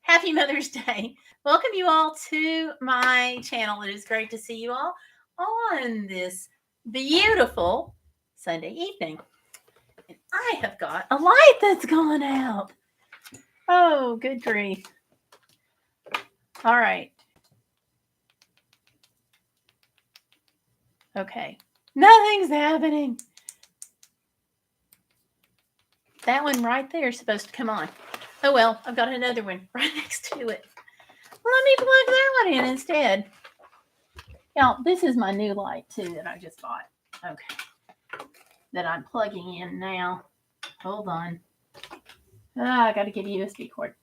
Happy Mother's Day. Welcome you all to my channel. It is great to see you all on this beautiful Sunday evening. And I have got a light that's gone out. Oh, good grief. All right. Okay. Nothing's happening. That one right there is supposed to come on. Oh, well, I've got another one right next to it. Let me plug that one in instead. Now, this is my new light, too, that I just bought. Okay. That I'm plugging in now. Hold on. I got to get a USB cord.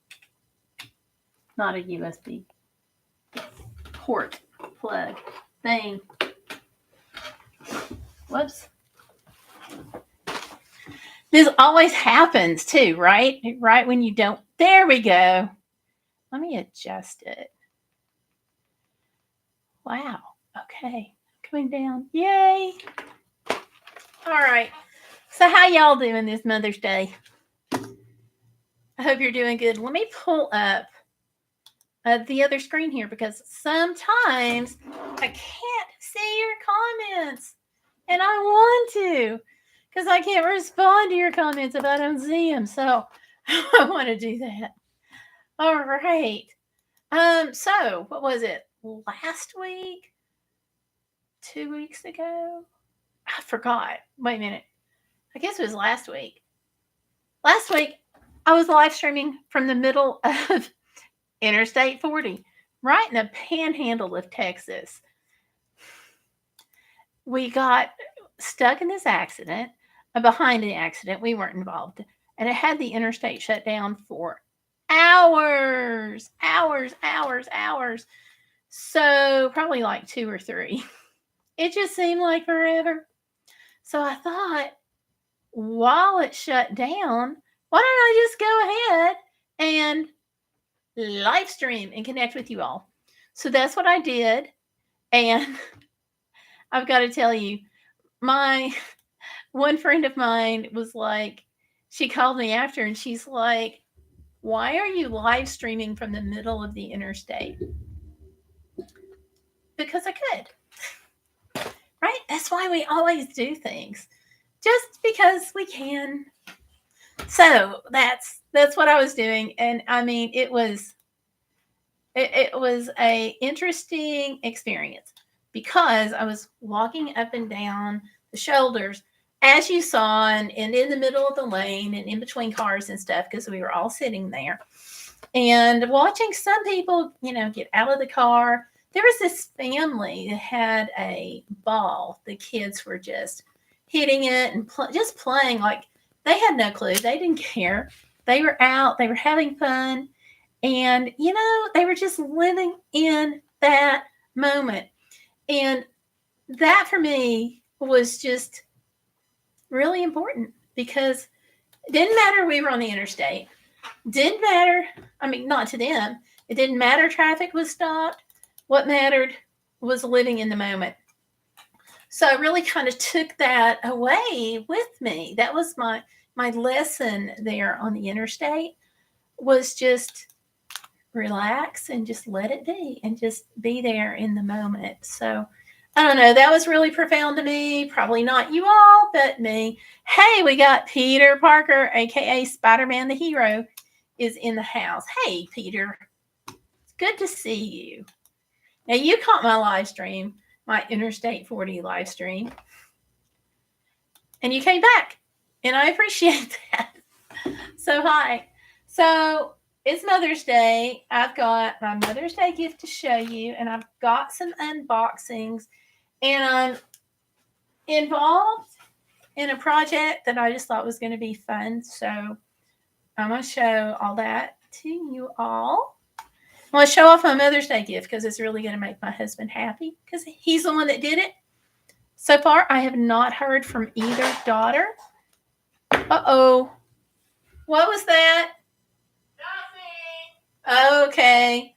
Not a USB port plug thing. Whoops. This always happens, too, right? Right when you don't. There we go. Let me adjust it. Wow. Okay. Coming down. Yay. All right. So how y'all doing this Mother's Day? I hope you're doing good. Let me pull up the other screen here because sometimes I can't see your comments. And I want to because I can't respond to your comments if I don't see them. So I want to do that. All right. So what was it? Last week? 2 weeks ago? I forgot. Wait a minute. I guess it was last week. Last week, I was live streaming from the middle of Interstate 40, right in the panhandle of Texas. We got stuck in this accident. Behind the accident, we weren't involved. And it had the interstate shut down for hours. So probably like 2 or 3. It just seemed like forever. So I thought, while it shut down, why don't I just go ahead and live stream and connect with you all? So that's what I did. And I've got to tell you, my one friend of mine was like, she called me after and she's like, why are you live streaming from the middle of the interstate? Because I could. Right? That's why we always do things. Just because we can. So that's what I was doing. And I mean, it was a interesting experience because I was walking up and down the shoulders, as you saw, and in the middle of the lane and in between cars and stuff, because we were all sitting there and watching some people, get out of the car. There was this family that had a ball. The kids were just hitting it and just playing like they had no clue. They didn't care. They were out. They were having fun. And, they were just living in that moment. And that for me was just really important because it didn't matter we were on the interstate. Didn't matter. I mean, not to them. It didn't matter traffic was stopped. What mattered was living in the moment. So I really kind of took that away with me. That was my lesson there on the interstate, was just relax and just let it be and just be there in the moment. So I don't know. That was really profound to me. Probably not you all, but me. Hey, we got Peter Parker, aka Spider-Man the Hero, is in the house. Hey, Peter. It's good to see you. Now, you caught my live stream, my Interstate 40 live stream, and you came back, and I appreciate that. So, hi. So, it's Mother's Day. I've got my Mother's Day gift to show you, and I've got some unboxings, and I'm involved in a project that I just thought was going to be fun, so I'm going to show all that to you all. I want to show off my Mother's Day gift because it's really going to make my husband happy because he's the one that did it. So far, I have not heard from either daughter. Uh-oh. What was that? Nothing. Okay.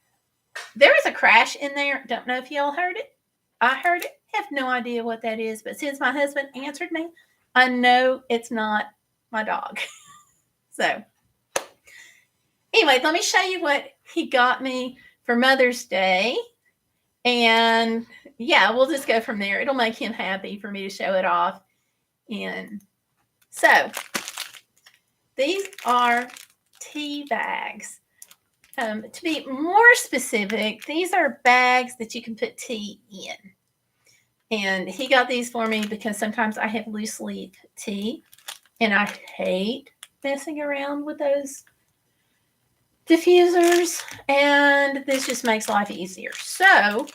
There was a crash in there. Don't know if y'all heard it. I heard it. Have no idea what that is. But since my husband answered me, I know it's not my dog. So Anyway, let me show you what he got me for Mother's Day. And yeah, we'll just go from there. It'll make him happy for me to show it off. And so these are tea bags. To be more specific, these are bags that you can put tea in. And he got these for me because sometimes I have loose leaf tea and I hate messing around with those diffusers, and this just makes life easier. So,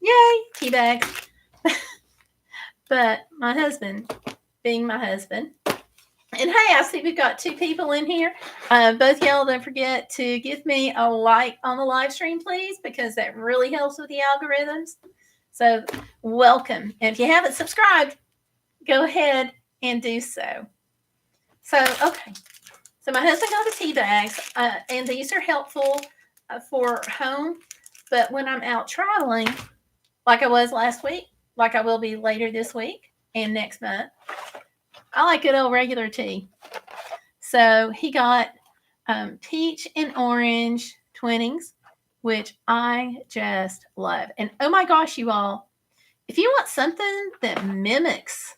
yay, tea bag. But my husband, being my husband, and hey, I see we've got 2 people in here. Both y'all, don't forget to give me a like on the live stream, please, because that really helps with the algorithms. So, welcome. And if you haven't subscribed, go ahead and do so. So, okay. So my husband got the tea bags, and these are helpful for home. But when I'm out traveling, like I was last week, like I will be later this week and next month, I like good old regular tea. So he got peach and orange Twinings, which I just love. And oh my gosh, you all, if you want something that mimics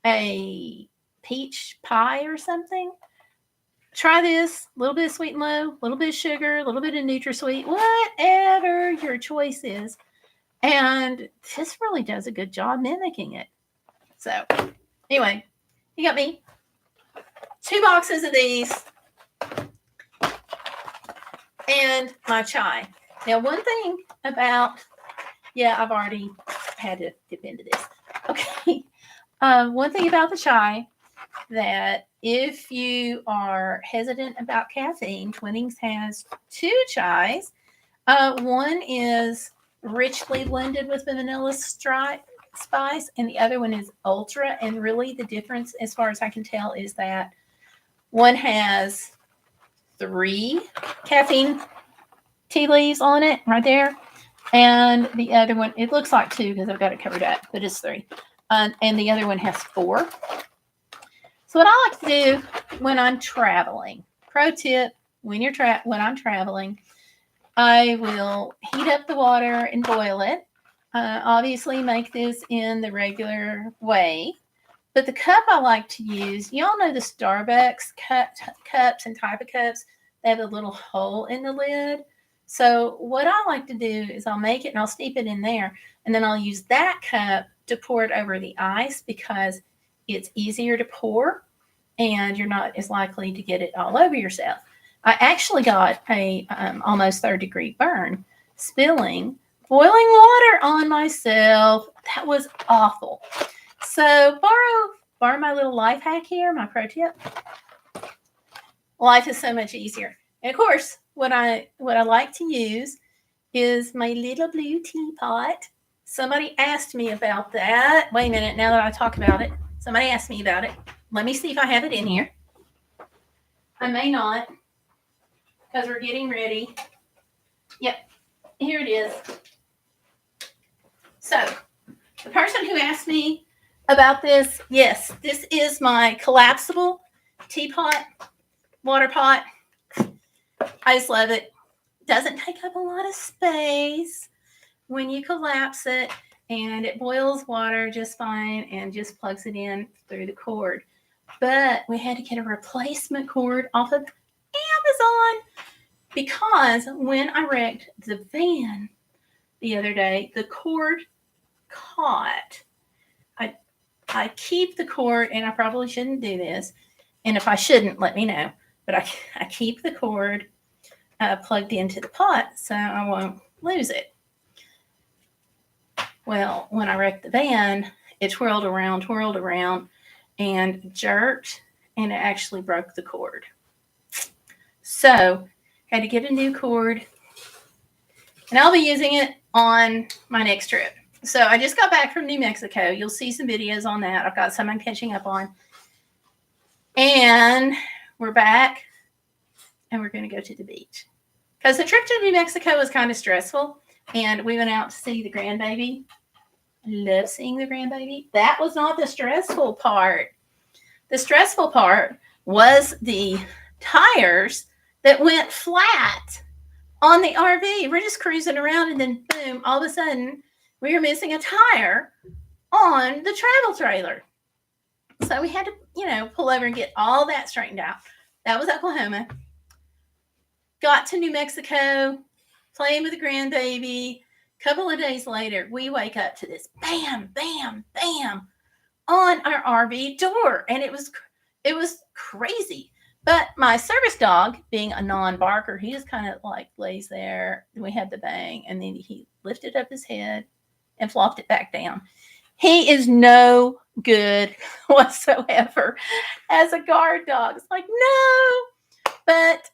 a peach pie or something, try this. A little bit of sweet and low, a little bit of sugar, a little bit of NutraSweet, whatever your choice is. And this really does a good job mimicking it. So anyway, he got me 2 boxes of these and my chai. Now, one thing about, I've already had to dip into this. Okay. One thing about the chai, that if you are hesitant about caffeine, Twinings has 2 chais. One is richly blended with vanilla spice, and the other one is ultra. And really, the difference, as far as I can tell, is that one has 3 caffeine tea leaves on it right there, and the other one, it looks like 2 because I've got it covered up, but it's 3. And the other one has 4. So what I like to do when I'm traveling, pro tip, when I'm traveling, I will heat up the water and boil it. Obviously, make this in the regular way. But the cup I like to use, y'all know the Starbucks cups and type of cups, they have a little hole in the lid. So what I like to do is I'll make it and I'll steep it in there. And then I'll use that cup to pour it over the ice because it's easier to pour and you're not as likely to get it all over yourself. I actually got a almost 3rd-degree burn spilling boiling water on myself. That was awful. So borrow my little life hack here, my pro tip. Life is so much easier. And of course, what I like to use is my little blue teapot. Somebody asked me about that. Wait a minute, now that I talk about it, somebody asked me about it. Let me see if I have it in here. I may not, because we're getting ready. Yep, here it is. So, the person who asked me about this, yes, this is my collapsible teapot, water pot. I just love it. Doesn't take up a lot of space when you collapse it, and it boils water just fine and just plugs it in through the cord. But we had to get a replacement cord off of Amazon because when I wrecked the van the other day, the cord caught. I keep the cord, and I probably shouldn't do this, and if I shouldn't, let me know. But I keep the cord plugged into the pot so I won't lose it. Well, when I wrecked the van, it twirled around, and jerked, and it actually broke the cord. So, had to get a new cord, and I'll be using it on my next trip. So, I just got back from New Mexico. You'll see some videos on that. I've got some I'm catching up on. And we're back, and we're going to go to the beach. Because the trip to New Mexico was kind of stressful, and we went out to see the grandbaby. I love seeing the grandbaby. That was not the stressful part. The stressful part was the tires that went flat on the RV. We're just cruising around, and then boom, all of a sudden, we were missing a tire on the travel trailer. So we had to, pull over and get all that straightened out. That was Oklahoma. Got to New Mexico, playing with the grandbaby. A couple of days later, we wake up to this bam, bam, bam on our RV door, and it was crazy. But my service dog, being a non-barker, he just kind of like lays there. And we had the bang, and then he lifted up his head and flopped it back down. He is no good whatsoever as a guard dog. It's like, no. But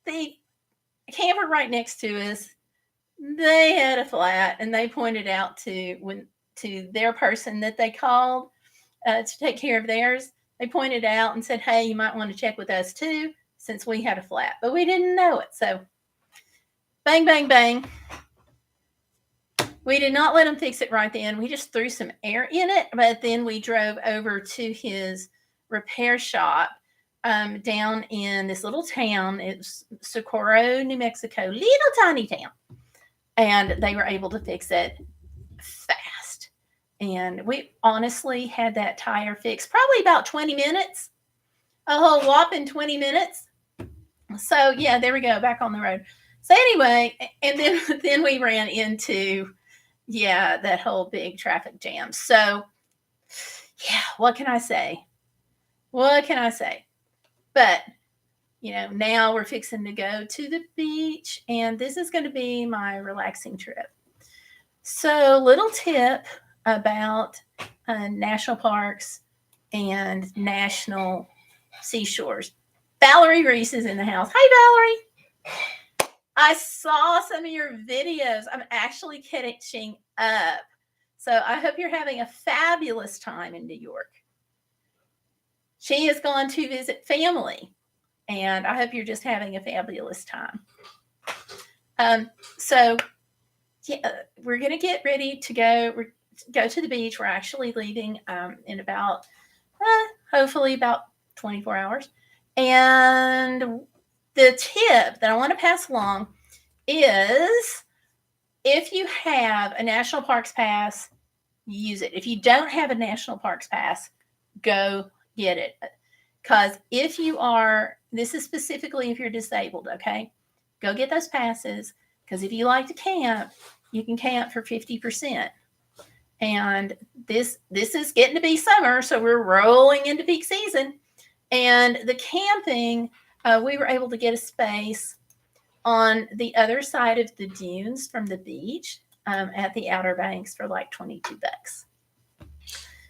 the camper right next to us, they had a flat, and they pointed out to their person that they called to take care of theirs. They pointed out and said, hey, you might want to check with us too, since we had a flat. But we didn't know it. So bang, bang, bang. We did not let him fix it right then. We just threw some air in it. But then we drove over to his repair shop down in this little town. It's Socorro, New Mexico, little tiny town. And they were able to fix it fast. And we honestly had that tire fixed probably about 20 minutes, a whole whopping 20 minutes. So yeah, there we go, back on the road. So anyway, and then we ran into, that whole big traffic jam. So yeah, what can I say? But, now we're fixing to go to the beach, and this is going to be my relaxing trip. So little tip about national parks and national seashores. Valerie Reese is in the house. Hi, Valerie. I saw some of your videos. I'm actually catching up. So I hope you're having a fabulous time in New York. She has gone to visit family, and I hope you're just having a fabulous time. So we're going to get ready to go to the beach. We're actually leaving in about, hopefully about 24 hours. And the tip that I want to pass along is, if you have a National Parks Pass, use it. If you don't have a National Parks Pass, go get it. Because this is specifically if you're disabled, okay? Go get those passes, because if you like to camp, you can camp for 50%. And this is getting to be summer, so we're rolling into peak season. And the camping, we were able to get a space on the other side of the dunes from the beach at the Outer Banks for like $22.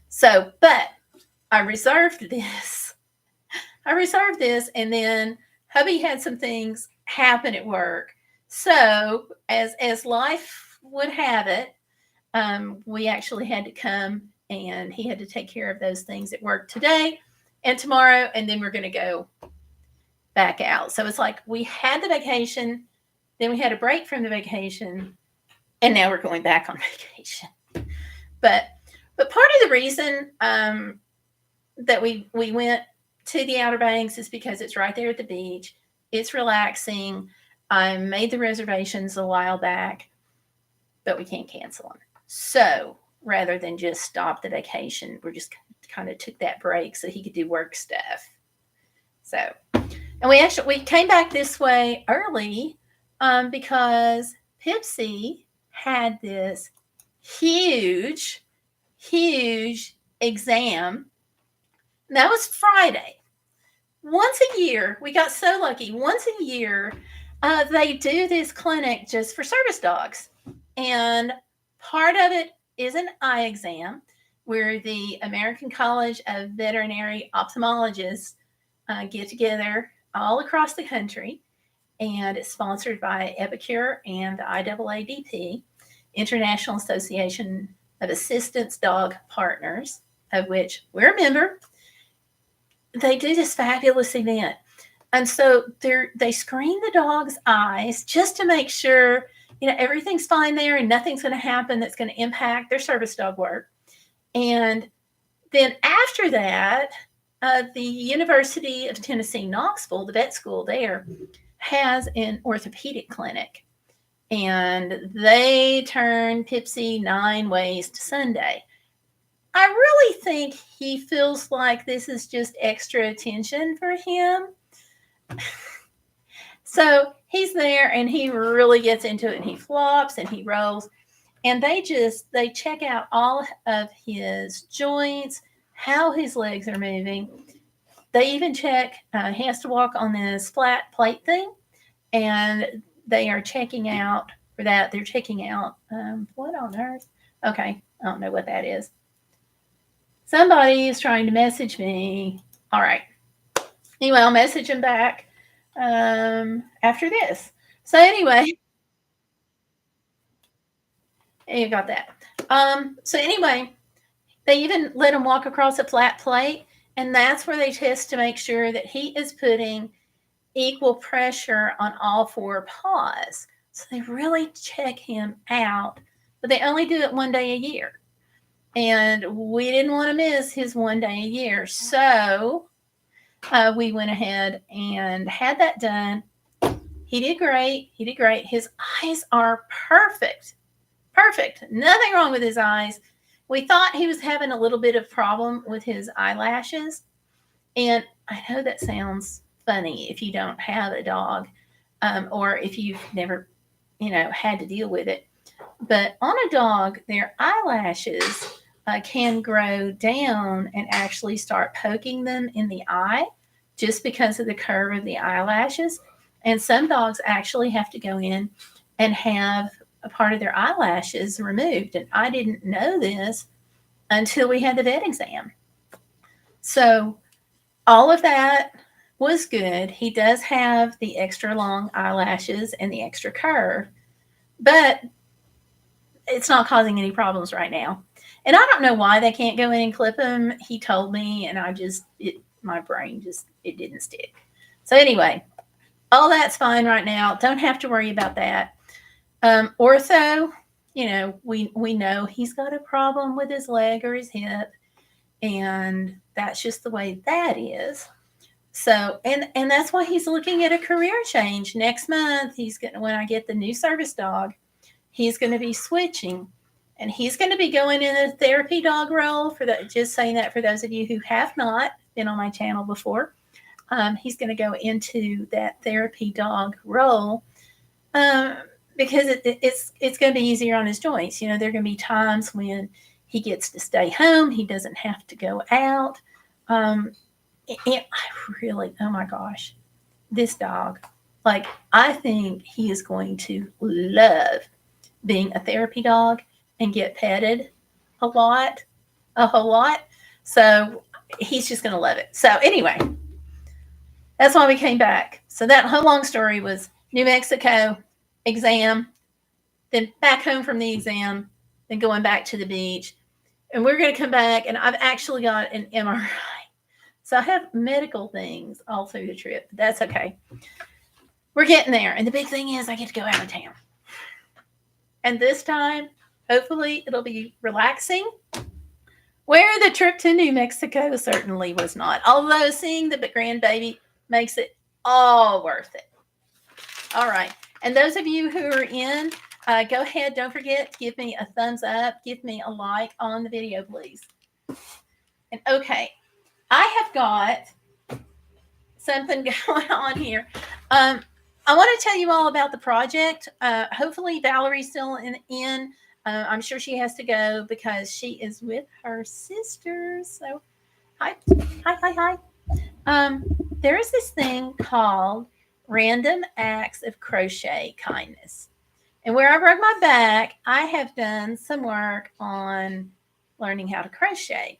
So, but I reserved this, and then hubby had some things happen at work. So as life would have it, we actually had to come, and he had to take care of those things at work today and tomorrow, and then we're going to go back out. So it's like we had the vacation, then we had a break from the vacation, and now we're going back on vacation. But part of the reason that we went to the Outer Banks is because it's right there at the beach. It's relaxing. I made the reservations a while back, but we can't cancel them. So rather than just stop the vacation, we just kind of took that break so he could do work stuff. So, and we came back this way early because Pipsy had this huge exam. And that was Friday. Once a year, we got so lucky. Once a year, they do this clinic just for service dogs. And part of it is an eye exam where the American College of Veterinary Ophthalmologists get together all across the country. And it's sponsored by Epicure and the IAADP, International Association of Assistance Dog Partners, of which we're a member. They do this fabulous event. And so they screen the dog's eyes just to make sure, everything's fine there and nothing's going to happen that's going to impact their service dog work. And then after that, the University of Tennessee, Knoxville, the vet school there, has an orthopedic clinic. And they turn Pipsy 9 ways to Sunday. I really think he feels like this is just extra attention for him. So he's there and he really gets into it and he flops and he rolls. And they check out all of his joints, how his legs are moving. They even check, he has to walk on this flat plate thing. And they are checking out for that. They're checking out, what on earth? Okay, I don't know what that is. Somebody is trying to message me. All right. Anyway, I'll message him back after this. So anyway, you got that. So anyway, they even let him walk across a flat plate, and that's where they test to make sure that he is putting equal pressure on all 4 paws. So they really check him out, but they only do it 1 day a year. And we didn't want to miss his 1 day a year. So we went ahead and had that done. He did great. He did great. His eyes are perfect. Perfect. Nothing wrong with his eyes. We thought he was having a little bit of problem with his eyelashes. And I know that sounds funny if you don't have a dog, or if you've never, had to deal with it. But on a dog, their eyelashes can grow down and actually start poking them in the eye just because of the curve of the eyelashes. And some dogs actually have to go in and have a part of their eyelashes removed. And I didn't know this until we had the vet exam. So all of that was good. He does have the extra long eyelashes and the extra curve, but it's not causing any problems right now. And I don't know why they can't go in and clip him. He told me, and my brain it didn't stick. So anyway, all that's fine right now. Don't have to worry about that. Ortho, we know he's got a problem with his leg or his hip, and that's just the way that is. So, and that's why he's looking at a career change next month. When I get the new service dog, he's going to be switching, and he's going to be going in a therapy dog role. Just saying that for those of you who have not been on my channel before, he's going to go into that therapy dog role because it's going to be easier on his joints. There are going to be times when he gets to stay home. He doesn't have to go out. And I really, oh my gosh, this dog, I think he is going to love being a therapy dog and get petted a whole lot. So he's just going to love it. So anyway, that's why we came back. So that whole long story was New Mexico exam, then back home from the exam, then going back to the beach. And we're going to come back, and I've actually got an MRI. So I have medical things all through the trip, but that's okay. We're getting there. And the big thing is I get to go out of town. And this time, hopefully, it'll be relaxing. Where the trip to New Mexico certainly was not. Although seeing the grandbaby makes it all worth it. All right. And those of you who are in, go ahead. Don't forget to give me a thumbs up. Give me a like on the video, please. And okay, I have got something going on here. I want to tell you all about the project. Hopefully Valerie's still in. I'm sure she has to go because she is with her sisters. So hi. There is this thing called Random Acts of Crochet Kindness. And where I broke my back, I have done some work on learning how to crochet.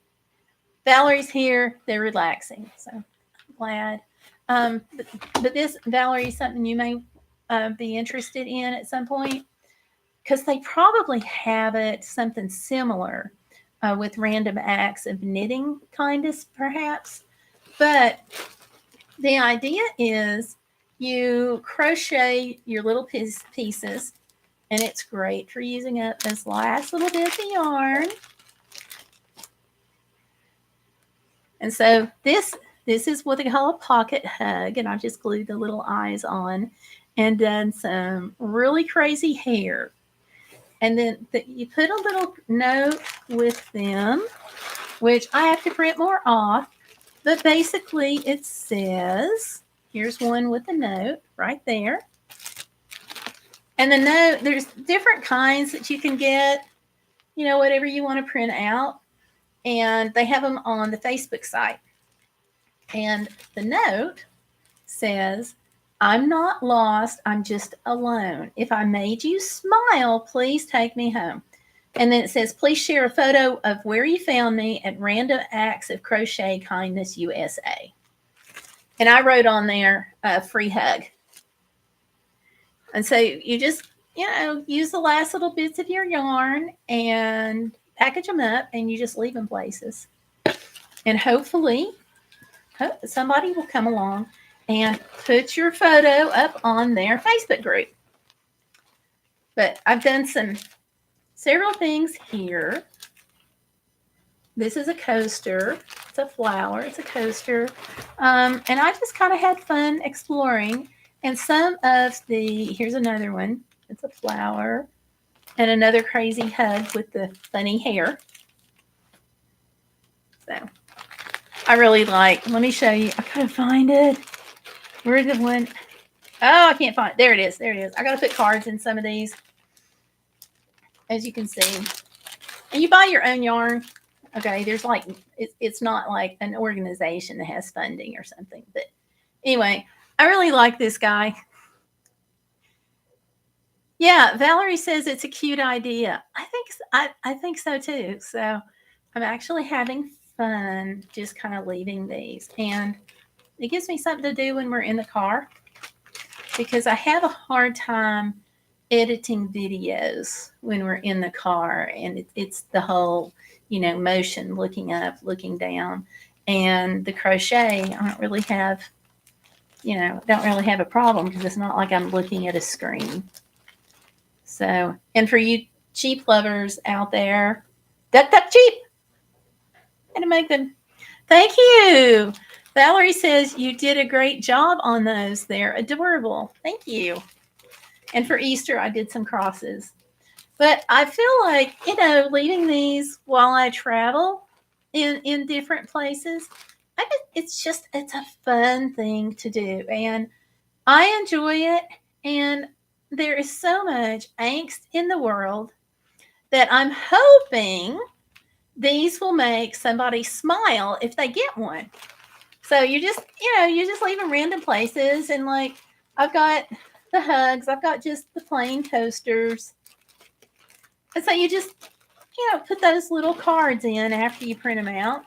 Valerie's here. They're relaxing. So I'm glad. But this, Valerie, is something you may be interested in at some point, because they probably have something similar with Random Acts of Knitting Kindness, perhaps. But the idea is you crochet your little pieces, and it's great for using up this last little bit of yarn. And so this is what they call a pocket hug, and I just glued the little eyes on and done some really crazy hair. And then you put a little note with them, which I have to print more off. But basically, it says, here's one with a note right there. And the note, there's different kinds that you can get, you know, whatever you want to print out. And they have them on the Facebook site. And the note says, I'm not lost, I'm just alone. If I made you smile, please take me home. And then it says, please share a photo of where you found me at Random Acts of Crochet Kindness USA. And I wrote on there, free hug. And so you just, you know, use the last little bits of your yarn and package them up, and you just leave them places. And hopefully somebody will come along and put your photo up on their Facebook group. But I've done several things here. This is a coaster. It's a flower. It's a coaster. And I just kind of had fun exploring. And some of here's another one. It's a flower. And another crazy hug with the funny hair. So I really let me show you. I gotta find it. Where's the one? Oh, I can't find it. There it is. There it is. I gotta put cards in some of these. As you can see. And you buy your own yarn. Okay, there's it's not like an organization that has funding or something. But anyway, I really like this guy. Yeah, Valerie says it's a cute idea. I think so too. So I'm actually having fun just kind of leaving these. And it gives me something to do when we're in the car, because I have a hard time editing videos when we're in the car, and it's the whole, you know, motion, looking up, looking down. And the crochet, I don't really have a problem, because it's not like I'm looking at a screen. So, and for you cheap lovers out there, duck cheap, and to make them. Thank you. Valerie says you did a great job on those. They're adorable. Thank you. And for Easter, I did some crosses. But I feel like, you know, leaving these while I travel in different places, it's a fun thing to do. And I enjoy it. And there is so much angst in the world that I'm hoping these will make somebody smile if they get one. So you just leave them random places. And like, I've got the hugs, I've got just the plain coasters. And so you just, you know, put those little cards in after you print them out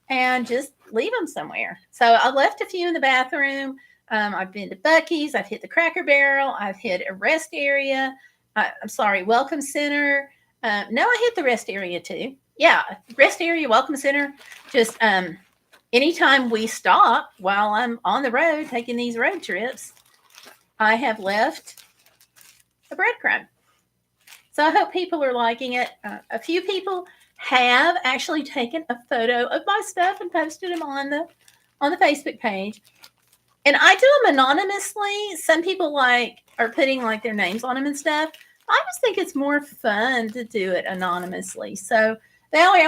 and just leave them somewhere. So I left a few in the bathroom. I've been to Buc-ee's. I've hit the Cracker Barrel. I've hit a rest area. Welcome center. No, I hit the rest area too. Yeah, rest area, welcome center. Just anytime we stop while I'm on the road taking these road trips, I have left a breadcrumb. So I hope people are liking it. A few people have actually taken a photo of my stuff and posted them on the Facebook page. And I do them anonymously. Some people are putting their names on them and stuff. I just think it's more fun to do it anonymously. So Valerie, I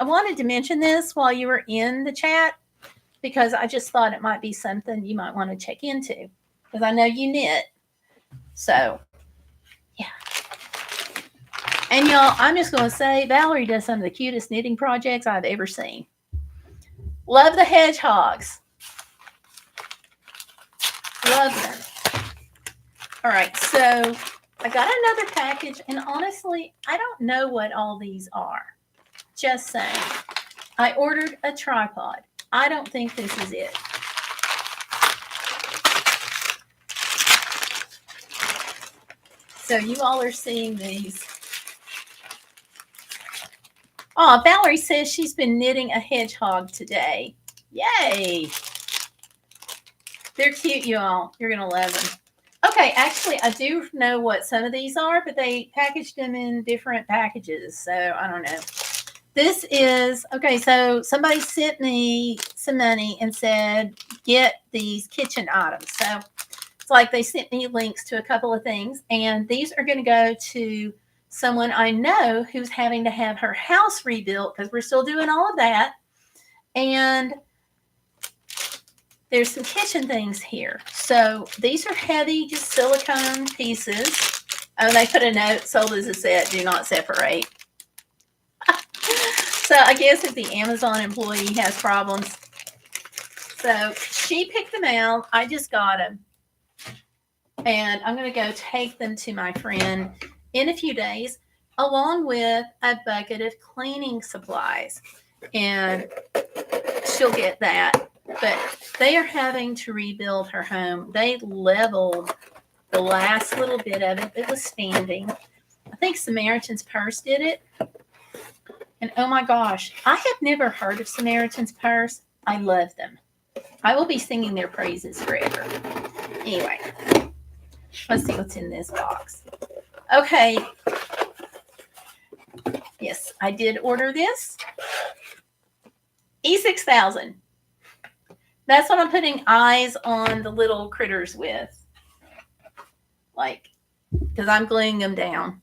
wanted to mention this while you were in the chat, because I just thought it might be something you might want to check into, because I know you knit. So yeah. And y'all, I'm just going to say, Valerie does some of the cutest knitting projects I've ever seen. Love the hedgehogs. Love them. All right, so I got another package, and honestly, I don't know what all these are. Just saying. I ordered a tripod. I don't think this is it. So you all are seeing these. Oh, Valerie says she's been knitting a hedgehog today. Yay. They're cute, you all. You're going to love them. Okay, actually, I do know what some of these are, but they packaged them in different packages, so I don't know. This is, okay, so somebody sent me some money and said, get these kitchen items. So it's like they sent me links to a couple of things, and these are going to go to someone I know who's having to have her house rebuilt because we're still doing all of that. And there's some kitchen things here. So these are heavy, just silicone pieces. Oh, they put a note, sold as a set, do not separate. So I guess if the Amazon employee has problems. So she picked them out. I just got them. And I'm going to go take them to my friend in a few days, along with a bucket of cleaning supplies. And she'll get that. But they are having to rebuild her home. They leveled the last little bit of it that was standing. I think Samaritan's Purse did it. And oh my gosh, I have never heard of Samaritan's Purse. I love them. I will be singing their praises forever. Anyway, let's see what's in this box. Okay. Yes, I did order this. E6000. That's what I'm putting eyes on the little critters with. Like, because I'm gluing them down.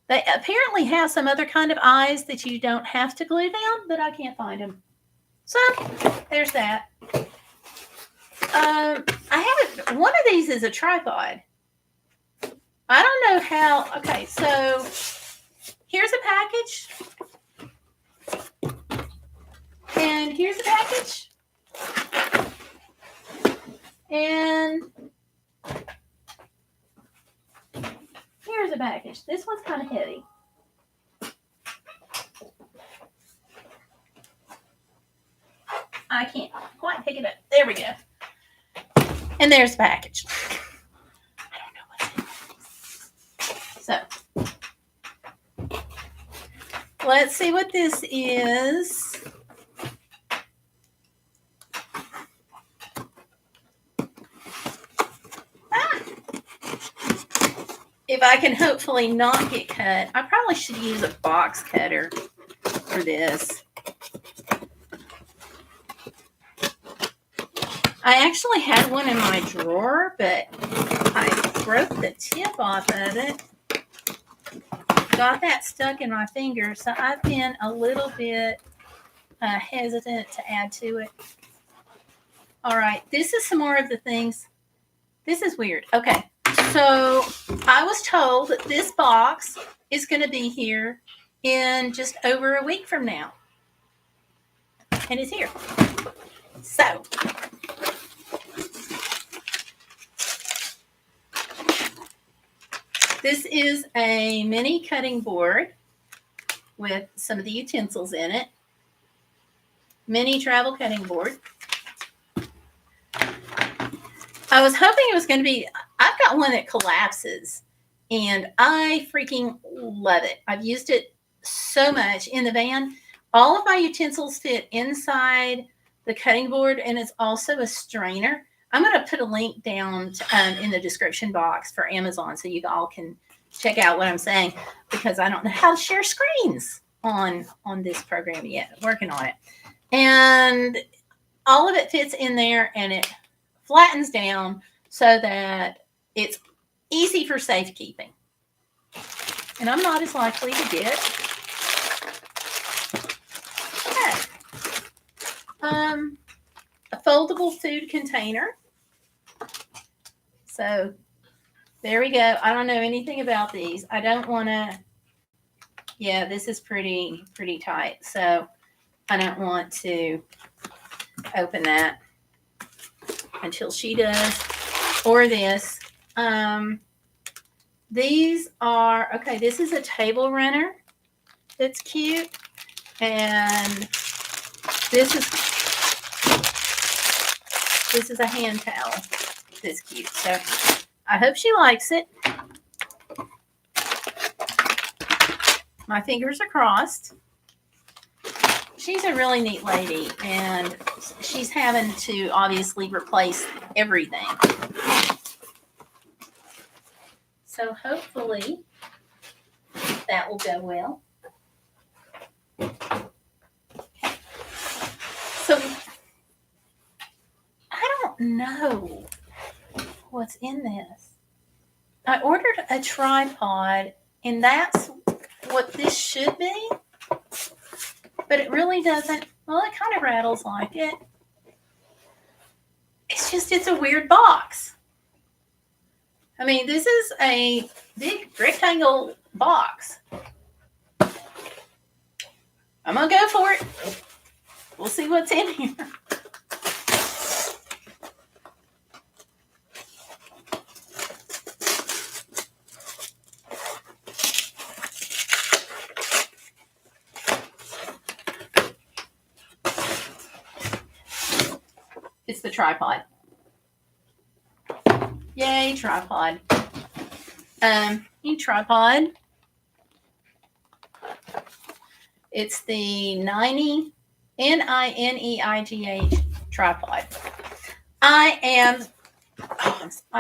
They apparently have some other kind of eyes that you don't have to glue down, but I can't find them. So there's that. I haven't. One of these is a tripod. I don't know how. Okay, so here's a package, and here's a package, and here's a package. This one's kind of heavy. I can't quite pick it up. There we go. And there's the package. I don't know what's in it. So, let's see what this is. If I can hopefully not get cut, I probably should use a box cutter for this. I actually had one in my drawer, but I broke the tip off of it. Got that stuck in my finger, so I've been a little bit hesitant to add to it. All right, this is some more of the things. This is weird. Okay, so I was told that this box is going to be here in just over a week from now. And it's here. So, this is a mini cutting board with some of the utensils in it. Mini travel cutting board. I was hoping it was going to be, I've got one that collapses, and I freaking love it. I've used it so much in the van. All of my utensils fit inside the cutting board, and it's also a strainer. I'm going to put a link down in the description box for Amazon so you all can check out what I'm saying, because I don't know how to share screens on this program yet. I'm working on it. And all of it fits in there, and it flattens down so that it's easy for safekeeping. And I'm not as likely to get cut. A foldable food container. So there we go. I don't know anything about these. I don't want to, yeah, this is pretty tight. So I don't want to open that until she does, or this. These are, okay, this is a table runner that's cute. And this is a hand towel that's cute. So I hope she likes it. My fingers are crossed. She's a really neat lady, and she's having to obviously replace everything. So hopefully that will go well. So I don't know what's in this. I ordered a tripod, and that's what this should be, but it really doesn't. Well, it kind of rattles like it. It's a weird box. I mean, this is a big rectangle box. I'm going to go for it. We'll see what's in here. It's the tripod. Yay, tripod. Tripod. It's the NINEIGH tripod. I'm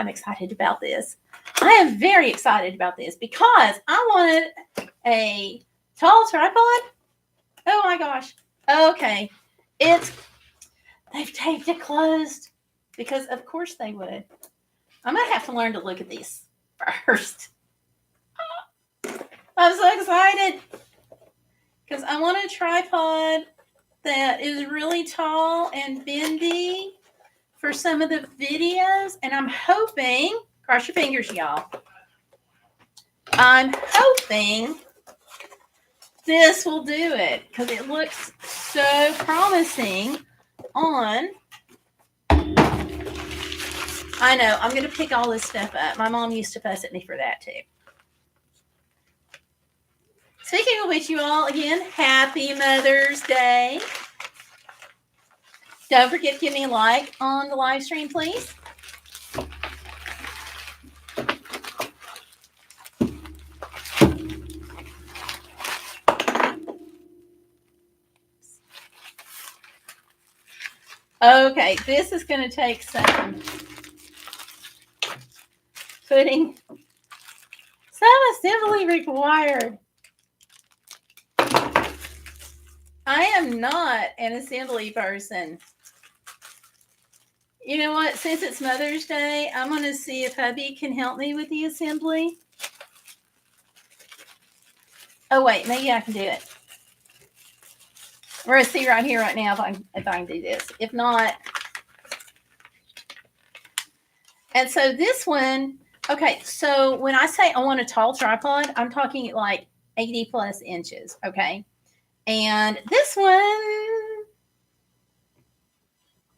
excited about this. I am very excited about this because I wanted a tall tripod. Oh my gosh. Okay. They've taped it closed because of course they would. I'm going to have to learn to look at these first. I'm so excited because I want a tripod that is really tall and bendy for some of the videos, and I'm hoping, cross your fingers, y'all. I'm hoping this will do it because it looks so promising on. I know, I'm going to pick all this stuff up. My mom used to fuss at me for that too. Speaking of which, you all, again, happy Mother's Day. Don't forget to give me a like on the live stream, please. Okay, this is going to take some putting. Some assembly required. I am not an assembly person. You know what? Since it's Mother's Day, I'm going to see if hubby can help me with the assembly. Oh, wait. Maybe I can do it. We're going to see right here, right now, if I can do this. If not. And so this one, okay, so when I say I want a tall tripod, I'm talking like 80 plus inches, okay? And this one,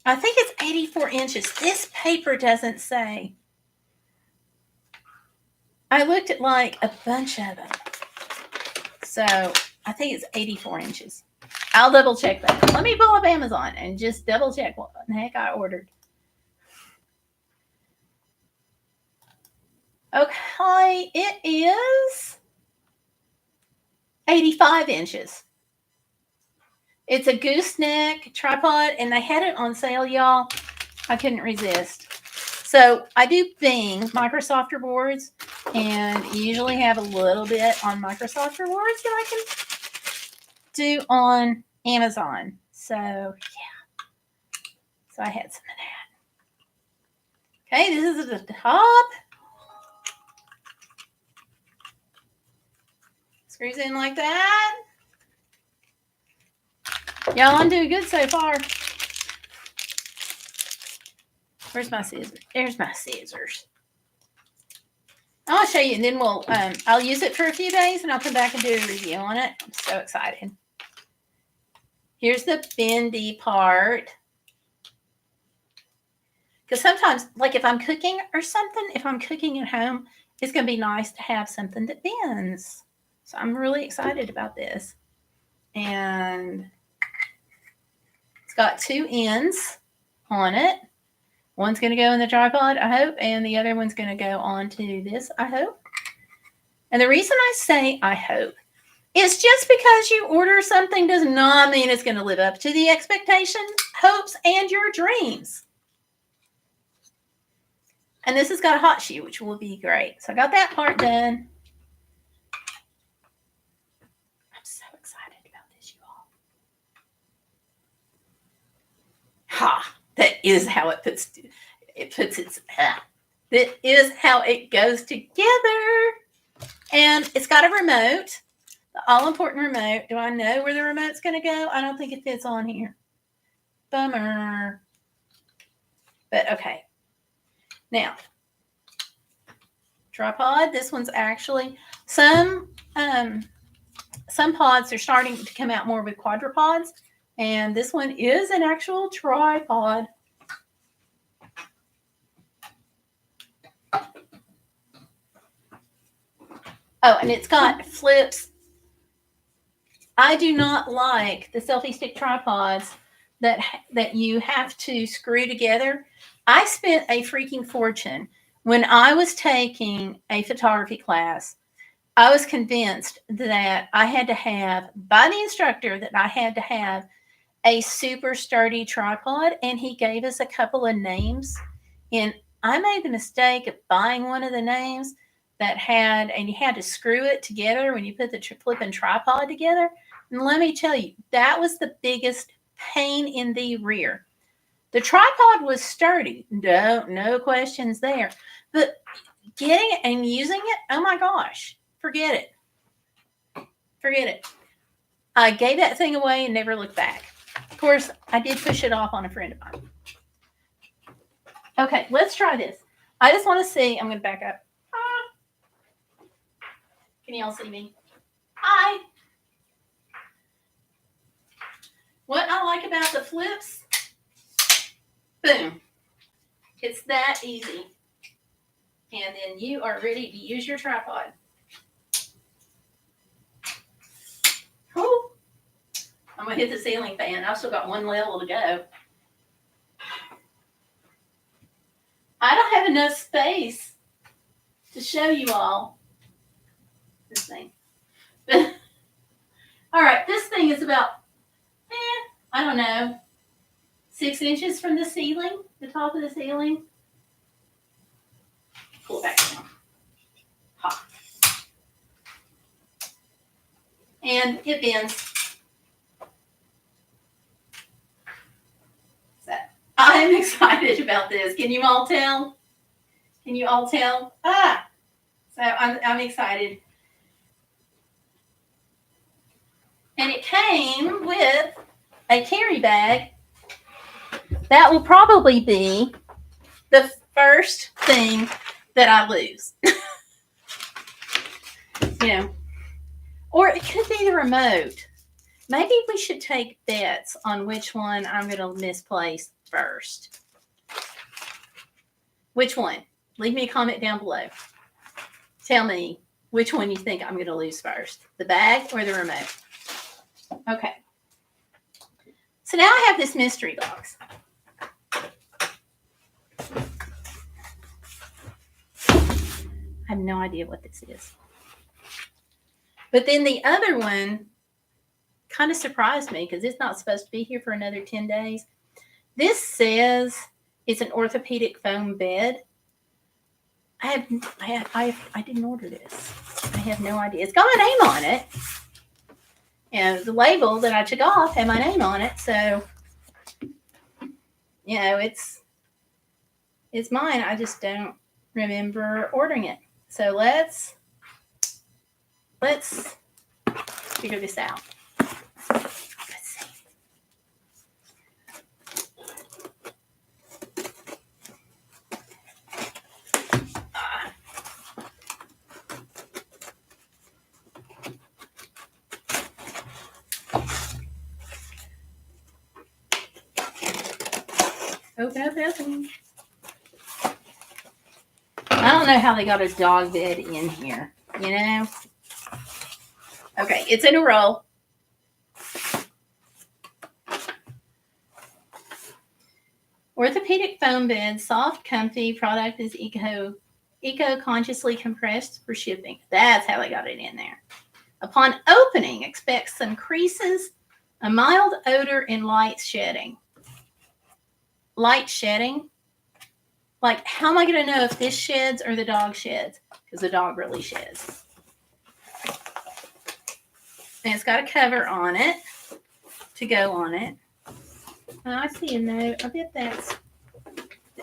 I think it's 84 inches. This paper doesn't say. I looked at like a bunch of them. So I think it's 84 inches. I'll double check that. Let me pull up Amazon and just double check what the heck I ordered. Okay, it is 85 inches. It's a gooseneck tripod, and they had it on sale, y'all. I couldn't resist. So I do Bing Microsoft boards, and usually have a little bit on Microsoft boards that I can do on Amazon. So yeah. So I had some of that. Okay, this is the top. Screws in like that. Y'all, I'm doing good so far. Where's my scissors? There's my scissors. I'll show you, and then I'll use it for a few days, and I'll come back and do a review on it. I'm so excited. Here's the bendy part. Because sometimes, like if I'm cooking or something, if I'm cooking at home, it's going to be nice to have something that bends. So I'm really excited about this. And it's got two ends on it. One's going to go in the tripod, I hope, and the other one's going to go onto this, I hope. And the reason I say I hope is just because you order something does not mean it's going to live up to the expectations, hopes, and your dreams. And this has got a hot shoe, which will be great. So I got that part done. I'm so excited about this, Ha! That is how it puts its. That is how it goes together. And it's got a remote, the all important remote. Do I know where the remote's going to go? I don't think it fits on here. Bummer. But okay. Now, tripod. This one's actually some pods are starting to come out more with quadrupods, and this one is an actual tripod. Oh, and it's got flips. I do not like the selfie stick tripods that you have to screw together. I spent a freaking fortune when I was taking a photography class. I was convinced that I had to have, by the instructor, that I had to have a super sturdy tripod, and he gave us a couple of names. And I made the mistake of buying one of the names that had, and you had to screw it together when you put the flipping tripod together. And let me tell you, that was the biggest pain in the rear. The tripod was sturdy, no questions there. But getting it and using it, oh my gosh, forget it. Forget it. I gave that thing away and never looked back. Of course, I did push it off on a friend of mine. Okay, let's try this. I just want to see. I'm going to back up. Can y'all see me? Hi. What I like about the flips, boom. It's that easy. And then you are ready to use your tripod. Whew. I'm going to hit the ceiling fan. I've still got one level to go. I don't have enough space to show you all this thing. All right, this thing is about, I don't know, 6 inches from the ceiling, the top of the ceiling. Pull it back down. Ha. And it bends. So I'm excited about this. Can you all tell? Can you all tell? So I'm excited. And it came with a carry bag. That will probably be the first thing that I lose. You know, or it could be the remote. Maybe we should take bets on which one I'm going to misplace first. Which one? Leave me a comment down below. Tell me which one you think I'm going to lose first, the bag or the remote. Okay. So now I have this mystery box. I have no idea what this is. But then the other one kind of surprised me because it's not supposed to be here for another 10 days. This says it's an orthopedic foam bed. I didn't order this. I have no idea. It's got my name on it. And the label that I took off had my name on it. So, you know, it's mine. I just don't remember ordering it. So let's figure this out. Let's see. Open. I don't know how they got a dog bed in here, you know? Okay, it's in a roll. Orthopedic foam bed, soft, comfy. Product is eco-consciously compressed for shipping. That's how they got it in there. Upon opening, expect some creases, a mild odor, and light shedding. Light shedding? Like, how am I going to know if this sheds or the dog sheds? Because the dog really sheds. And it's got a cover on it to go on it. I see a note. I bet that's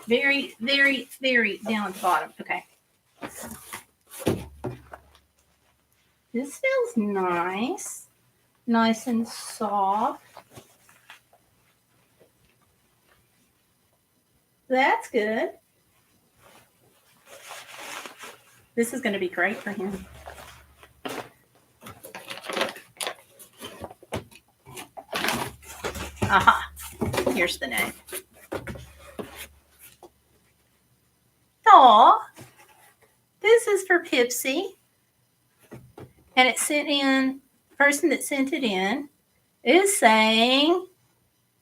very, very, very down at the bottom. Okay. This feels nice. Nice and soft. That's good. This is going to be great for him. Aha. Here's the note. Aw. This is for Pipsy. And it's sent in, the person that sent it in is saying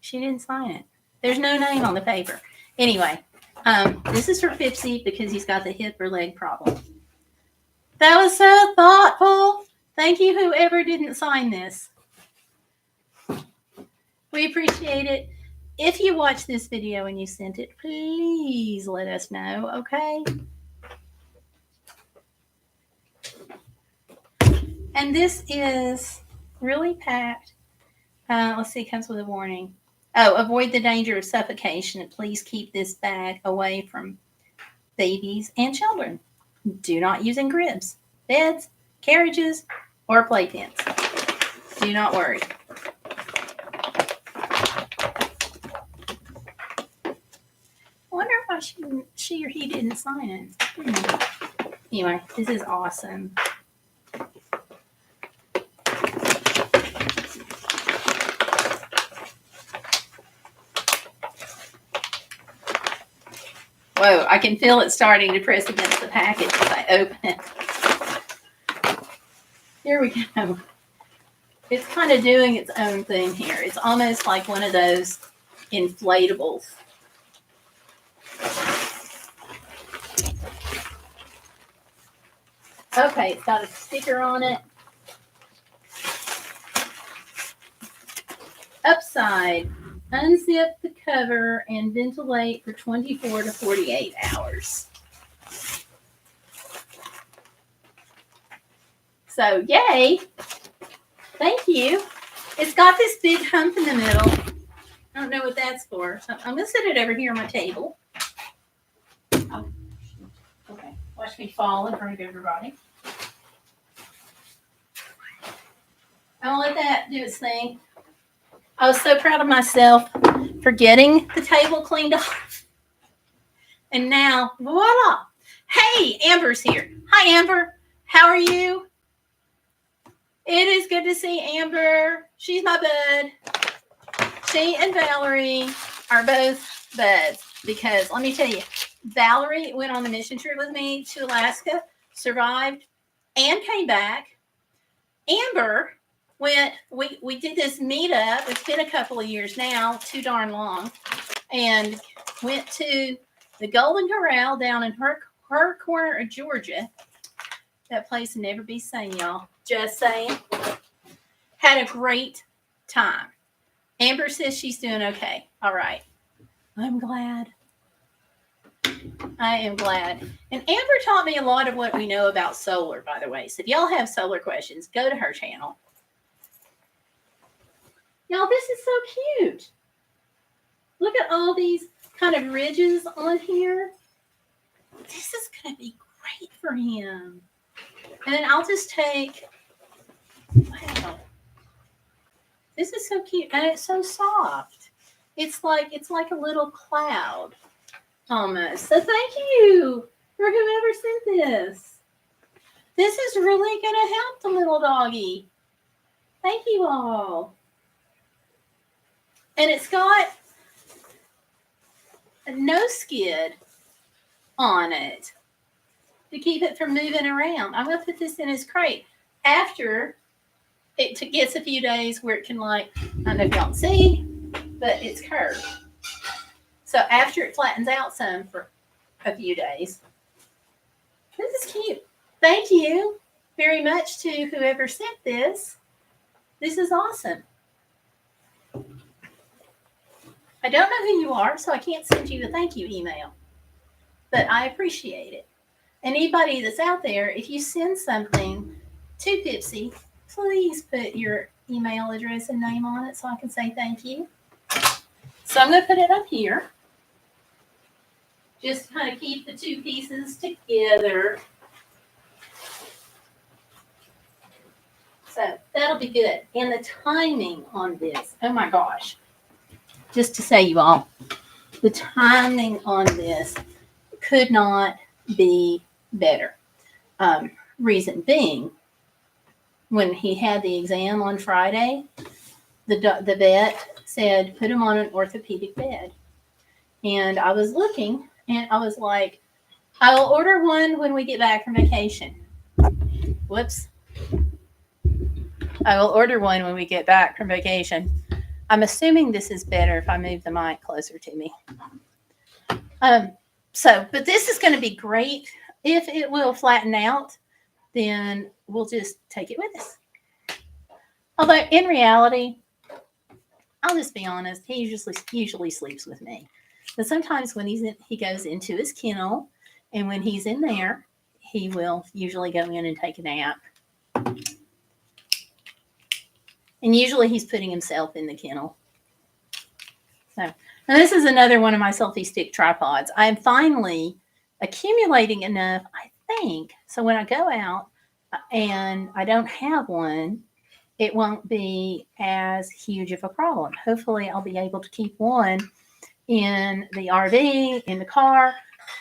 she didn't sign it. There's no name on the paper. Anyway, this is for Pipsy because he's got the hip or leg problem. That was so thoughtful. Thank you, whoever didn't sign this. We appreciate it. If you watch this video and you sent it, please let us know, okay? And this is really packed. Let's see, it comes with a warning. Oh, avoid the danger of suffocation and please keep this bag away from babies and children. Do not use in cribs, beds, carriages, or playpens. Do not worry. I wonder why she or he didn't sign it. Anyway, this is awesome. Whoa, I can feel it starting to press against the package as I open it. Here we go. It's kind of doing its own thing here. It's almost like one of those inflatables. Okay, it's got a sticker on it. Upside. Unzip the cover and ventilate for 24 to 48 hours. So, yay. Thank you. It's got this big hump in the middle. I don't know what that's for. So I'm going to set it over here on my table. Oh, okay. Watch me fall in front of everybody. I'll let that do its thing. I was so proud of myself for getting the table cleaned off. And now, voila. Hey, Amber's here. Hi, Amber. How are you? It is good to see Amber. She's my bud. She and Valerie are both buds because let me tell you, Valerie went on the mission trip with me to Alaska, survived, and came back. Amber we did this meetup. It's been a couple of years now, too darn long, and went to the Golden Corral down in her corner of Georgia. That place will never be same, y'all. Just saying. Had a great time. Amber says she's doing okay. All right. I'm glad. I am glad. And Amber taught me a lot of what we know about solar, by the way. So if y'all have solar questions, go to her channel. Y'all, this is so cute. Look at all these kind of ridges on here. This is going to be great for him. And then I'll just take, wow. This is so cute. And it's so soft. It's like a little cloud almost. So thank you for whoever sent this. This is really going to help the little doggy. Thank you all. And it's got a no skid on it to keep it from moving around. I'm going to put this in his crate after it gets a few days where it can, like, I don't know if y'all can see, but it's curved. So after it flattens out some for a few days. This is cute. Thank you very much to whoever sent this. This is awesome. I don't know who you are, so I can't send you a thank you email. But I appreciate it. Anybody that's out there, if you send something to Pipsy, please put your email address and name on it so I can say thank you. So I'm going to put it up here. Just kind of keep the two pieces together. So that'll be good. And the timing on this, oh my gosh. Just to say, you all, the timing on this could not be better. Reason being, when he had the exam on Friday, the vet said, put him on an orthopedic bed. And I was looking, and I was like, I will order one when we get back from vacation. Whoops. I will order one when we get back from vacation. I'm assuming this is better if I move the mic closer to me. But this is going to be great. If it will flatten out, then we'll just take it with us. Although in reality, I'll just be honest, he usually sleeps with me. But sometimes when he goes into his kennel, and when he's in there, he will usually go in and take a nap. And usually he's putting himself in the kennel. So, and this is another one of my selfie stick tripods. I am finally accumulating enough, I think, so when I go out and I don't have one, it won't be as huge of a problem. Hopefully I'll be able to keep one in the RV, in the car.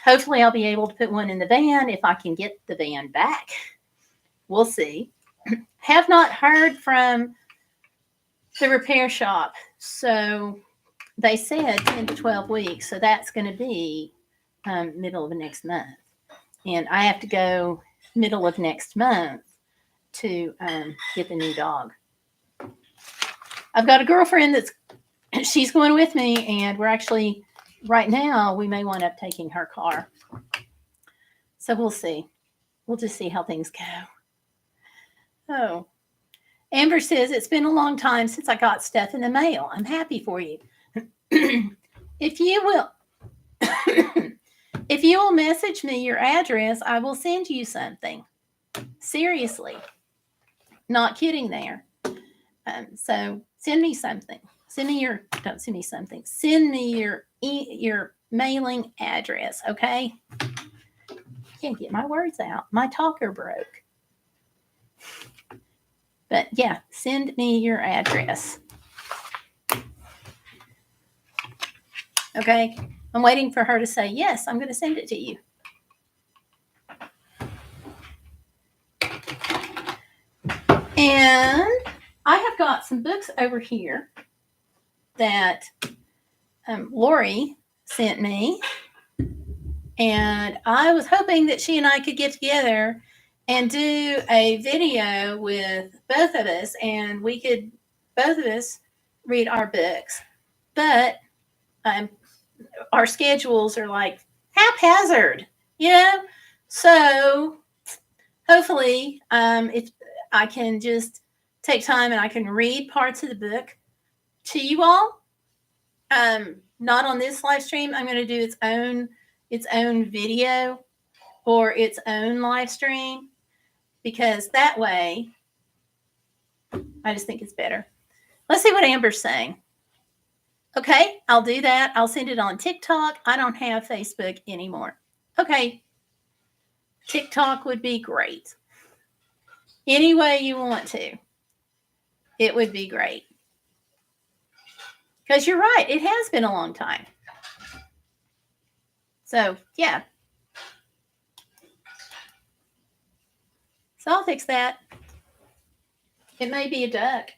Hopefully I'll be able to put one in the van if I can get the van back. We'll see. Have not heard from the repair shop. So they said 10 to 12 weeks. So that's going to be middle of next month. And I have to go middle of next month to get the new dog. I've got a girlfriend she's going with me, and we're actually, right now, we may wind up taking her car. So we'll see. We'll just see how things go. Oh, Amber says, it's been a long time since I got stuff in the mail. I'm happy for you. If you will message me your address, I will send you something. Seriously. Not kidding there. So send me something. Send me your mailing address, okay? Can't get my words out. My talker broke. But yeah, send me your address. Okay? I'm waiting for her to say, yes, I'm going to send it to you. And I have got some books over here that Lori sent me. And I was hoping that she and I could get together and do a video with both of us, and we could, both of us, read our books. But our schedules are like haphazard, So hopefully, if I can just take time and I can read parts of the book to you all. Not on this live stream. I'm going to do its own video or its own live stream, because that way I just think it's better. Let's see what Amber's saying. Okay, I'll do that. I'll send it on TikTok. I don't have Facebook anymore. Okay, TikTok would be great. Any way you want to, it would be great. Because you're right, it has been a long time. So, yeah. So I'll fix that. It may be a duck.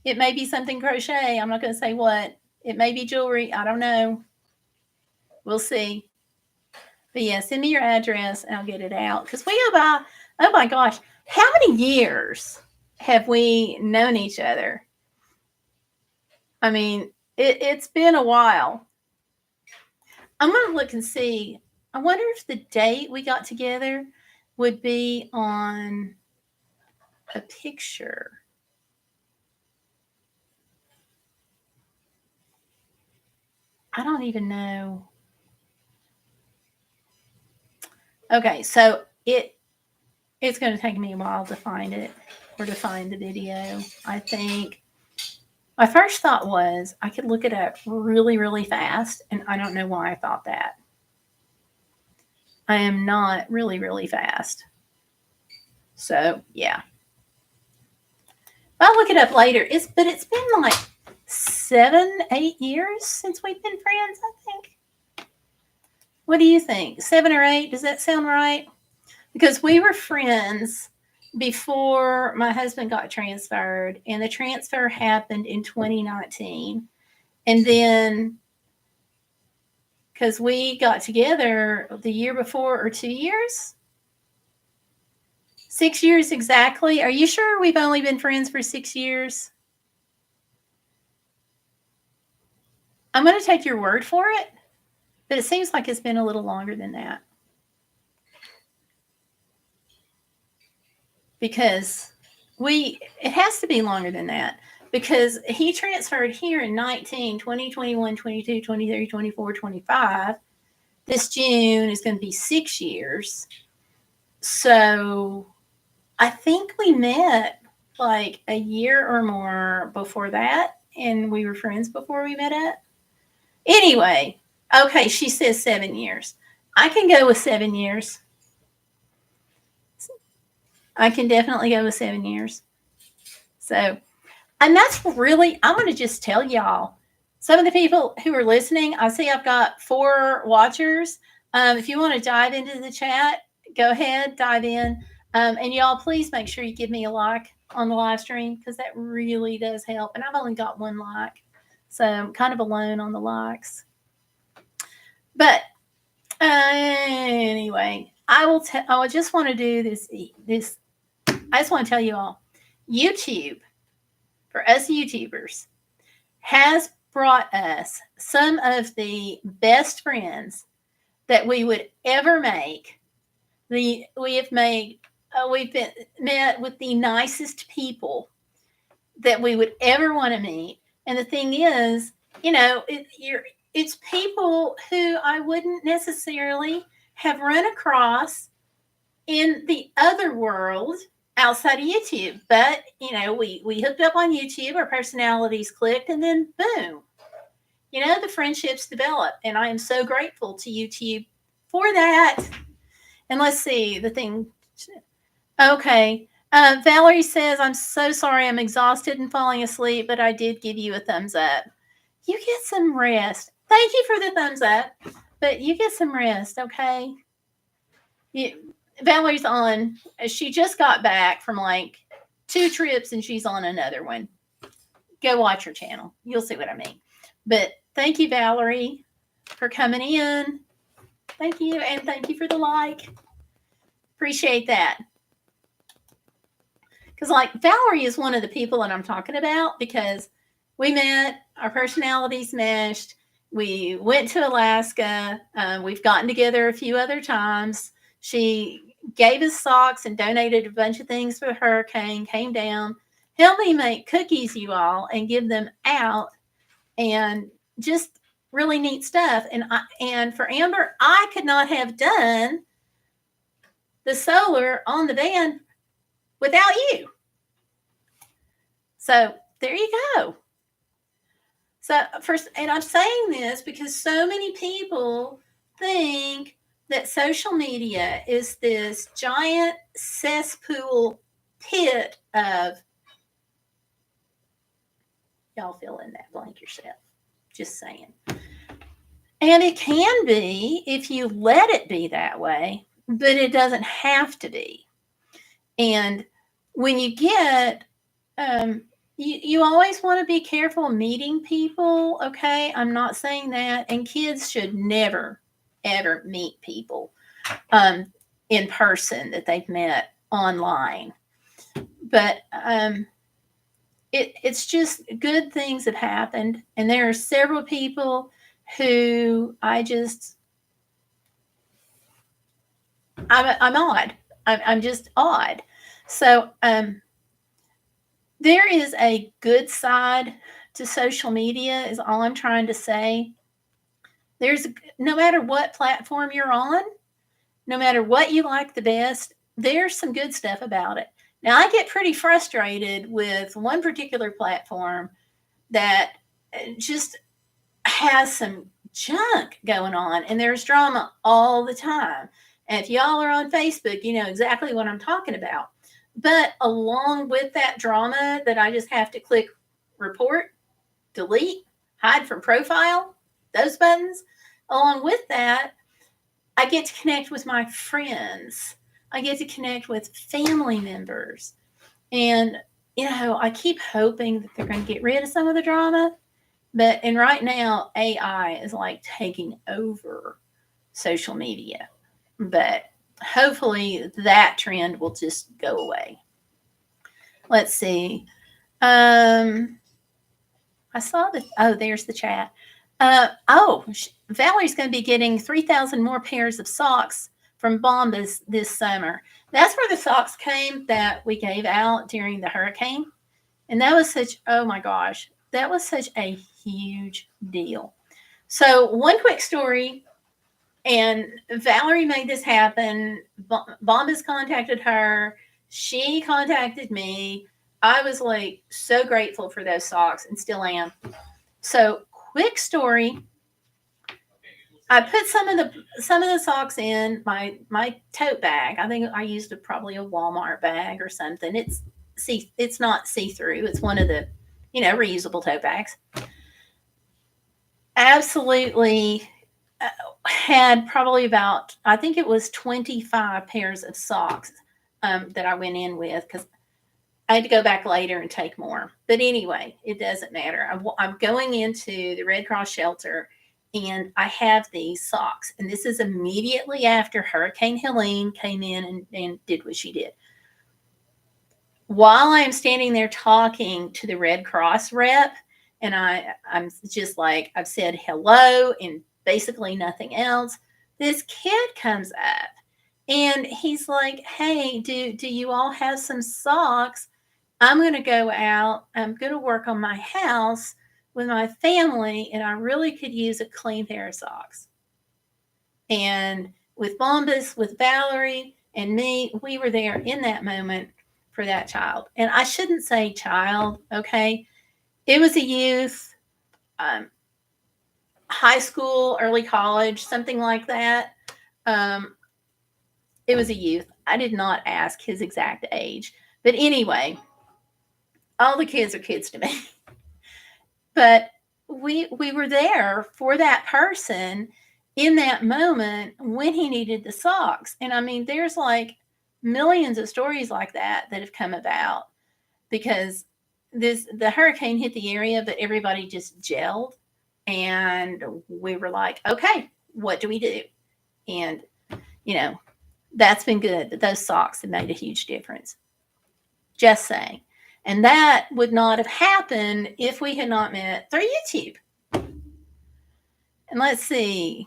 It may be something crochet. I'm not going to say what. It may be jewelry. I don't know. We'll see. But yeah, send me your address and I'll get it out. Because we go by, oh my gosh, how many years have we known each other? I mean, it's been a while. I'm going to look and see. I wonder if the date we got together would be on a picture. I don't even know. Okay, so it's going to take me a while to find it, or to find the video, I think. My first thought was I could look it up really, really fast, and I don't know why I thought that. I am not really, really fast. So yeah, I'll look it up later. It's been like 7, 8 years since we've been friends. I think. What do you think? 7 or 8? Does that sound right? Because we were friends before my husband got transferred, and the transfer happened in 2019, and then because we got together the year before or 2 years, 6 years exactly. Are you sure we've only been friends for 6 years? I'm going to take your word for it, but it seems like it's been a little longer than that because it has to be longer than that because he transferred here in 19, 20, 21, 22, 23, 24, 25. This June is going to be 6 years. So I think we met like a year or more before that, and we were friends before we met up. Anyway, okay, she says 7 years. I can go with 7 years. I can definitely go with 7 years. So, and that's really, I'm going to just tell y'all some of the people who are listening. I see I've got 4 watchers. If you want to dive into the chat, go ahead, dive in. And y'all, please make sure you give me a like on the live stream because that really does help. And I've only got 1 like, so I'm kind of alone on the likes. But anyway, I just want to do this. I just want to tell you all, YouTube for us YouTubers has brought us some of the best friends that we would ever make. We have made we've been met with the nicest people that we would ever want to meet. And the thing is, it's people who I wouldn't necessarily have run across in the other world outside of YouTube. But, we hooked up on YouTube, our personalities clicked, and then boom, the friendships develop. And I am so grateful to YouTube for that. And let's see the thing. Okay. Valerie says, I'm so sorry. I'm exhausted and falling asleep, but I did give you a thumbs up. You get some rest. Thank you for the thumbs up, but you get some rest, okay? Valerie's on. She just got back from like 2 trips and she's on another one. Go watch her channel. You'll see what I mean. But thank you, Valerie, for coming in. Thank you. And thank you for the like. Appreciate that. Because, like, Valerie is one of the people that I'm talking about because we met, our personalities meshed. We went to Alaska. We've gotten together a few other times. She gave us socks and donated a bunch of things for the hurricane, came down, helped me make cookies, you all, and give them out, and just really neat stuff. And for Amber, I could not have done the solar on the van without you. So there you go. So first, and I'm saying this because so many people think that social media is this giant cesspool pit of, y'all fill in that blank yourself. Just saying. And it can be if you let it be that way, but it doesn't have to be. And when you get, you always want to be careful meeting people, okay? I'm not saying that. And kids should never, ever meet people in person that they've met online. But it's just good things have happened. And there are several people who I'm odd. I'm just odd. So there is a good side to social media is all I'm trying to say. No matter what platform you're on, no matter what you like the best, there's some good stuff about it. Now, I get pretty frustrated with one particular platform that just has some junk going on, and there's drama all the time. And if y'all are on Facebook, you know exactly what I'm talking about. But along with that drama that I just have to click report, delete, hide from profile, those buttons, along with that, I get to connect with my friends. I get to connect with family members. And, I keep hoping that they're going to get rid of some of the drama. And right now, AI is like taking over social media. But hopefully that trend will just go away. Let's see. I saw that. Oh, there's the chat. Valerie's going to be getting 3,000 more pairs of socks from Bombas this summer. That's where the socks came that we gave out during the hurricane. And that was oh my gosh, that was such a huge deal. So, one quick story, and Valerie made this happen. Bombas contacted her. She contacted me. I was like so grateful for those socks and still am. So, quick story. I put some of the socks in my tote bag. I think I used probably a Walmart bag or something. It's not see-through. It's one of the, reusable tote bags. Absolutely had probably about, I think it was 25 pairs of socks that I went in with, because I had to go back later and take more. But anyway, it doesn't matter. I'm going into the Red Cross shelter, and I have these socks. And this is immediately after Hurricane Helene came in and did what she did. While I'm standing there talking to the Red Cross rep, and I'm just like, I've said hello and basically nothing else, this kid comes up and he's like, hey, do you all have some socks? I'm going to go out. I'm going to work on my house with my family, and I really could use a clean pair of socks. And with Bombas, with Valerie and me, we were there in that moment for that child. And I shouldn't say child, okay? It was a youth, high school, early college, something like that. It was a youth. I did not ask his exact age. But anyway, all the kids are kids to me. But we were there for that person in that moment when he needed the socks. And I mean, there's like millions of stories like that have come about because the hurricane hit the area, but everybody just gelled. And we were like, okay, what do we do? And, that's been good. But those socks have made a huge difference. Just saying. And that would not have happened if we had not met through YouTube. And let's see.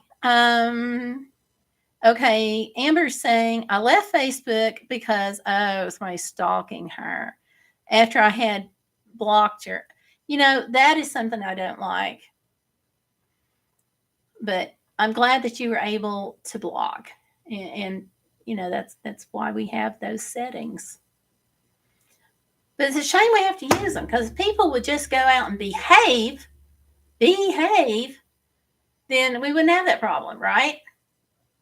Okay, Amber's saying, I left Facebook because somebody's stalking her after I had blocked her. That is something I don't like. But I'm glad that you were able to block. And that's why we have those settings. But it's a shame we have to use them, because if people would just go out and behave, then we wouldn't have that problem, right?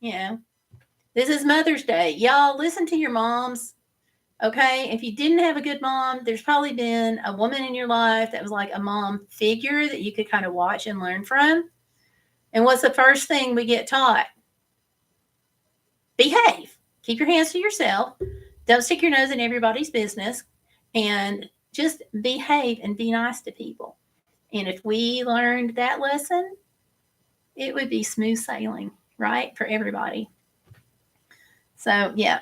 This is Mother's Day. Y'all, listen to your moms, okay? If you didn't have a good mom, there's probably been a woman in your life that was like a mom figure that you could kind of watch and learn from. And what's the first thing we get taught? Behave. Keep your hands to yourself. Don't stick your nose in everybody's business. And just behave and be nice to people. And if we learned that lesson, it would be smooth sailing, right? For everybody. So, yeah.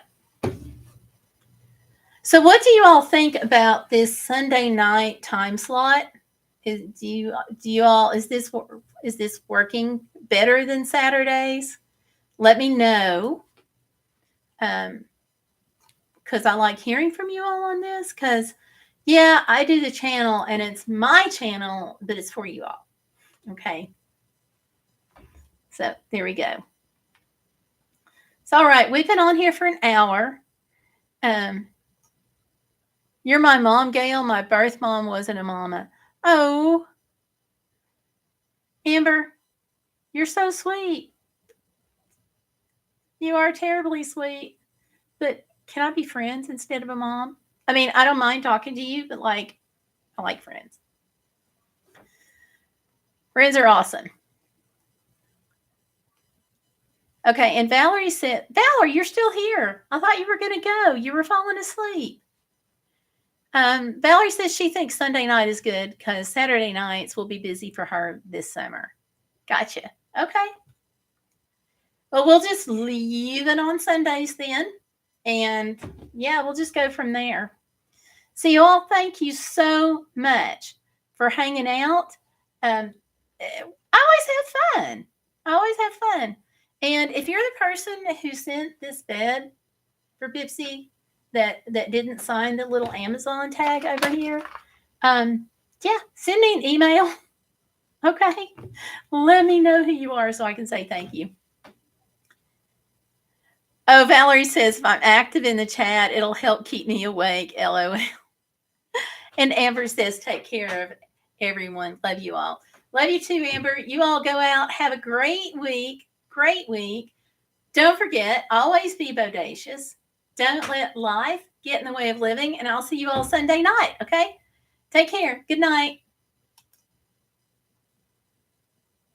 So, what do you all think about this Sunday night time slot? Is this working better than Saturdays? Let me know. Because I like hearing from you all on this. Because, yeah, I do the channel, and it's my channel, but it's for you all. Okay. So there we go. It's all right. We've been on here for an hour. You're my mom, Gail. My birth mom wasn't a mama. Oh, Amber, you're so sweet. You are terribly sweet. But can I be friends instead of a mom? I mean, I don't mind talking to you, but like, I like friends. Friends are awesome. Okay, and Valerie said, Valerie, you're still here. I thought you were going to go. You were falling asleep. Valerie says she thinks Sunday night is good because Saturday nights will be busy for her this summer. Gotcha. Okay. Well, we'll just leave it on Sundays then. And yeah, we'll just go from there. So, you all, thank you so much for hanging out. I always have fun. I always have fun. And if you're the person who sent this bed for Bipsy that didn't sign the little Amazon tag over here, yeah, send me an email. Okay, let me know who you are so I can say thank you. Oh, Valerie says if I'm active in the chat, it'll help keep me awake. LOL. And Amber says take care of everyone. Love you all. Love you too, Amber. You all go out. Have a great week. Great week. Don't forget, always be bodacious. Don't let life get in the way of living. And I'll see you all Sunday night. Okay? Take care. Good night.